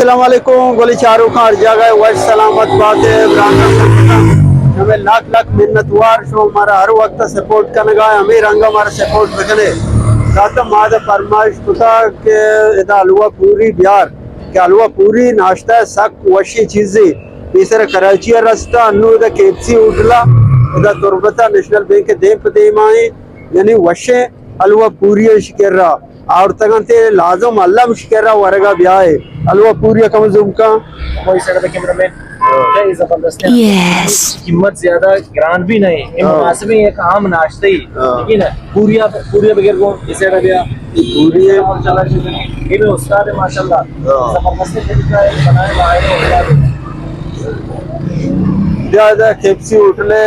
अस्सलामुअलैकुम गोली चारों का हर जगह वह सलामत बात है हमें लाख लाख मिन्नतवार शो हमारा हर वक्त सपोर्ट करने का हमें रंग हमारा सपोर्ट रखने साथ माद फरमाइश कुता के इधर हलवा पूरी बिहार के हलवा पूरी नाश्ता सक वशी चीजें तीसरा कराची रास्ता अन्नू इधर केपसी उठला इधर तुरबता नेशनल बैंक के देप देमाए यानी वशे हलवा पूरी शिकेरा और तगंते लाजम अल्लाह शिकेरा वरगा ब्याह है हलवा पूरी कम जुमका वही सर कैमरा में क्या जबरदस्त है। Yes. कीमत ज्यादा ग्रांड भी नहीं ये मुनासिब है, एक आम नाश्ता ही लेकिन पूरिया पूरिया बगैर को इसे रबिया पूरी है माशाल्लाह ये भी उस्ताद है माशाल्लाह जबरदस्त तरीका है बनाए लाए उस्ताद ज्यादा केपसी उठले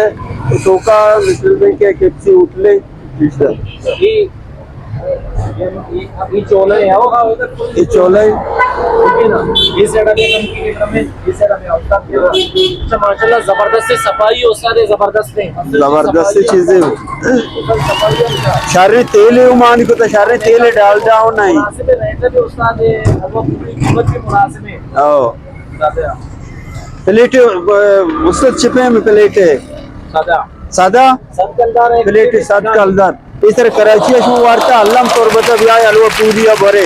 टोका नेशनल बैंक के केपसी उठले ये ये चोले है वो ये चोले ठीक है ना ये सेट अभी कम की रेट में ये सेट अभी उस्ताद के अच्छा माशाल्लाह जबरदस्त है, सफाई उस्ताद है जबरदस्त है, जबरदस्त चीजें सफाई है शारी तेल है मान को तो शारी तेल डाल जाओ नहीं मुनासिब रेट भी उस्ताद है और वो पूरी कीमत भी मुनासिब है ओ सादा प्लेट मुस्तद चिपे में प्लेट है सादा सादा सदकलदार है प्लेट सात कलदार इस तरह कराची में वार्ता अल्लाह तुरबता ब्याह हलवा पूरी बरे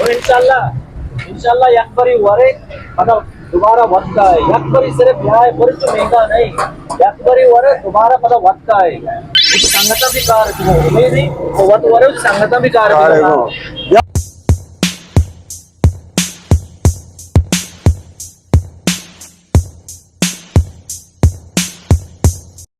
और इंशाल्लाह एक बारी वरे मतलब दोबारा वक्त का है एक बारी सिर्फ यहाँ है बड़ी तो महंगा नहीं एक बारी वरे दोबारा मतलब वक्त का है ये संगठन भी कार है नहीं नहीं वो वक्त वरे संगठन भी कार है